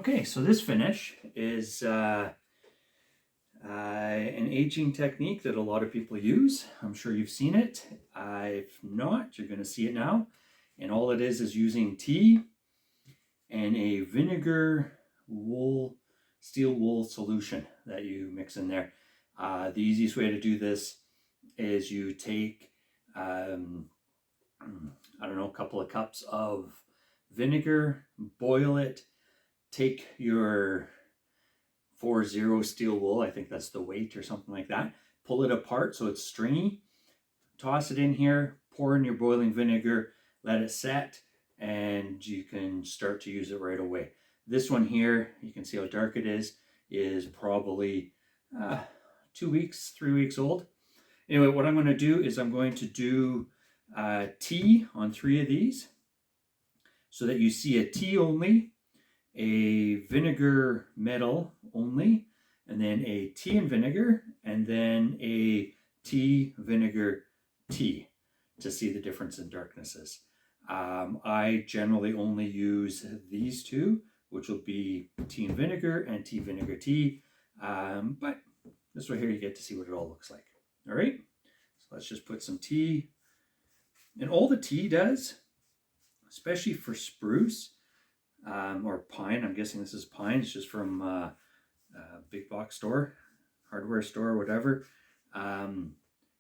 Okay, so this finish is an aging technique that a lot of people use. I'm sure you've seen it. If not, you're going to see it now. And all it is using tea and a vinegar steel wool solution that you mix in there. The easiest way to do this is you take, I don't know, a couple of cups of vinegar, boil it, take your 4-0 steel wool, I think that's the weight or something like that, pull it apart so it's stringy, toss it in here, pour in your boiling vinegar, let it set, and you can start to use it right away. This one here, you can see how dark it is probably 2 weeks, 3 weeks old. Anyway, what I'm going to do is I'm going to do tea on 3 of these so that you see a tea only, a vinegar metal only, and then a tea and vinegar, and then a tea vinegar tea to see the difference in darknesses. I generally only use these two, which will be tea and vinegar and tea vinegar tea, but this way here you get to see what it all looks like. All right, so let's just put some tea. And all the tea does, especially for spruce, or pine, I'm guessing this is pine, it's just from a big box store, hardware store, whatever.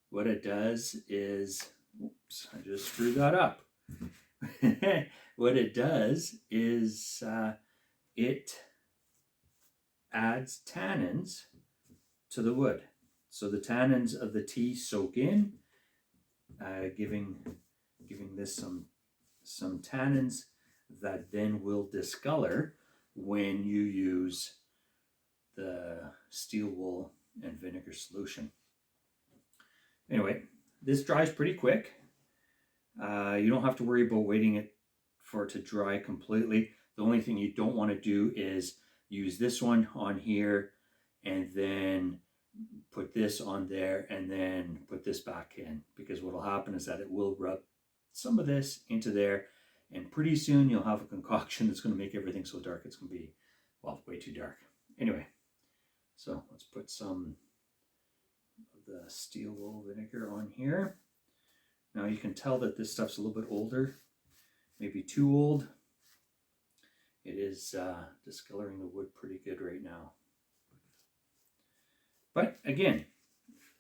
What it does is, oops, I just screwed that up. What it does is it adds tannins to the wood. So the tannins of the tea soak in, giving this some tannins that then will discolor when you use the steel wool and vinegar solution. Anyway, this dries pretty quick. You don't have to worry about waiting for it to dry completely. The only thing you don't want to do is use this one on here and then put this on there and then put this back in, because what will happen is that it will rub some of this into there, and pretty soon you'll have a concoction that's going to make everything so dark it's going to be, well, way too dark. Anyway, so let's put some of the steel wool vinegar on here. Now you can tell that this stuff's a little bit older, maybe too old. It is discoloring the wood pretty good right now. But again,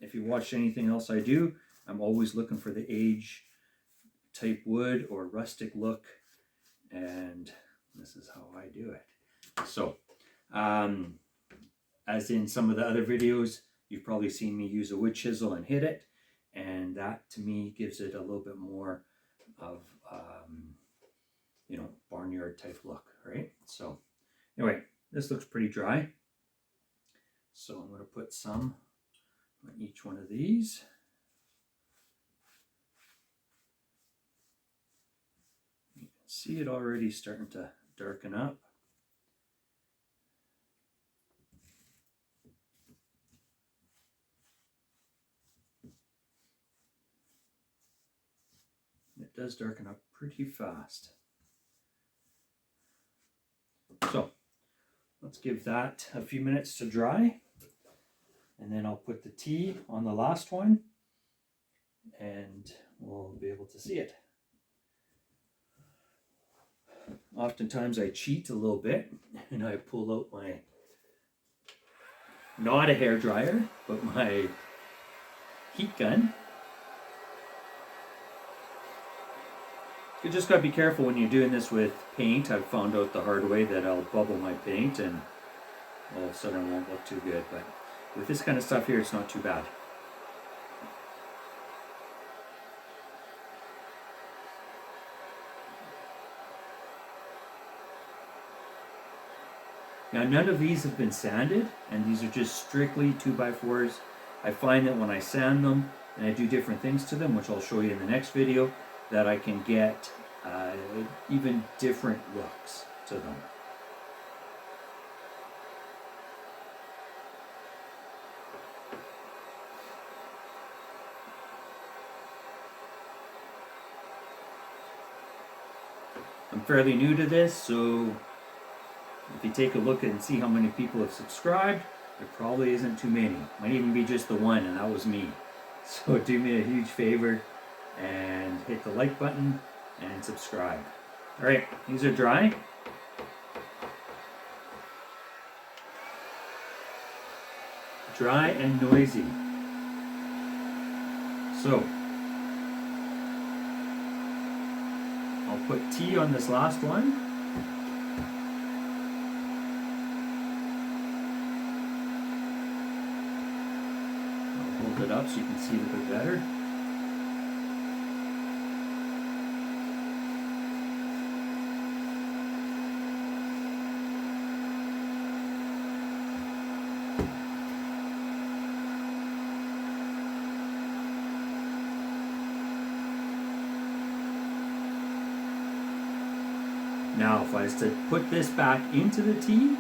if you watch anything else I do, I'm always looking for the age type wood or rustic look, and this is how I do it. So as in some of the other videos, you've probably seen me use a wood chisel and hit it, and that to me gives it a little bit more of barnyard type look, right? So anyway, this looks pretty dry, so I'm going to put some on each one of these. You can see it already starting to darken up. It does darken up pretty fast. So let's give that a few minutes to dry, and then I'll put the tea on the last one and we'll be able to see it. Oftentimes I cheat a little bit and I pull out my, not a hair dryer, but my heat gun. You just got to be careful when you're doing this with paint. I've found out the hard way that I'll bubble my paint and all of a sudden it won't look too good. But with this kind of stuff here, it's not too bad. Now, none of these have been sanded, and these are just strictly 2x4s. I find that when I sand them and I do different things to them, which I'll show you in the next video, that I can get even different looks to them. I'm fairly new to this, so If you take a look and see how many people have subscribed, there probably isn't too many. Might even be just the one, and that was me. So do me a huge favor and hit the like button and subscribe. All right, these are dry. Dry and noisy. So I'll put tea on this last one. I'll hold it up so you can see it a bit better. Now, if I was to put this back into the tea,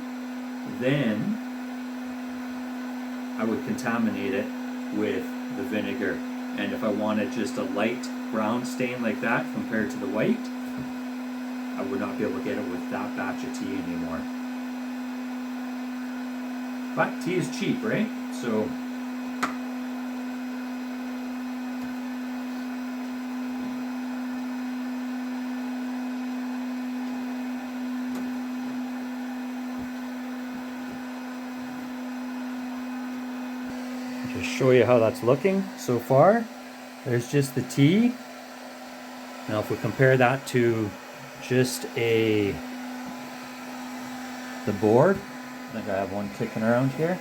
then I would contaminate it with the vinegar. And if I wanted just a light brown stain like that compared to the white, I would not be able to get it with that batch of tea anymore. But tea is cheap, right? So just show you how that's looking so far. There's just the tea. Now if we compare that to just the board, I think I have one kicking around here.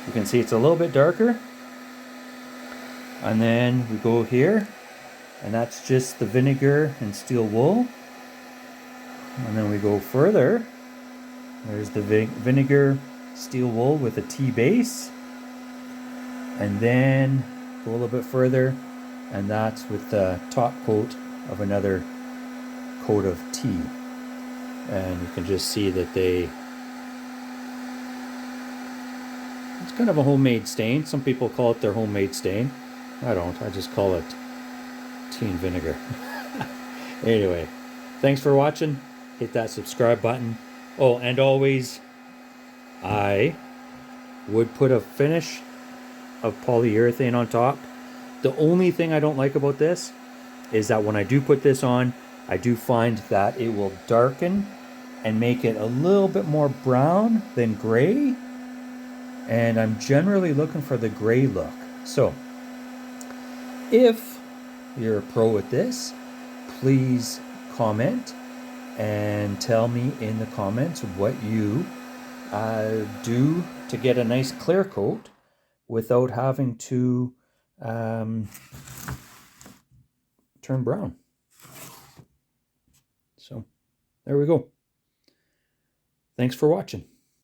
You can see it's a little bit darker. And then we go here, and that's just the vinegar and steel wool. And then we go further. There's the vinegar, steel wool with a tea base. And then go a little bit further, and that's with the top coat of another coat of tea. And you can just see that it's kind of a homemade stain. Some people call it their homemade stain. I don't. I just call it tea and vinegar. Anyway, thanks for watching. Hit that subscribe button. Oh, and always, I would put a finish of polyurethane on top. The only thing I don't like about this is that when I do put this on, I do find that it will darken and make it a little bit more brown than gray. And I'm generally looking for the gray look. So if you're a pro at this, please comment and tell me in the comments what you do to get a nice clear coat without having to turn brown. So there we go. Thanks for watching.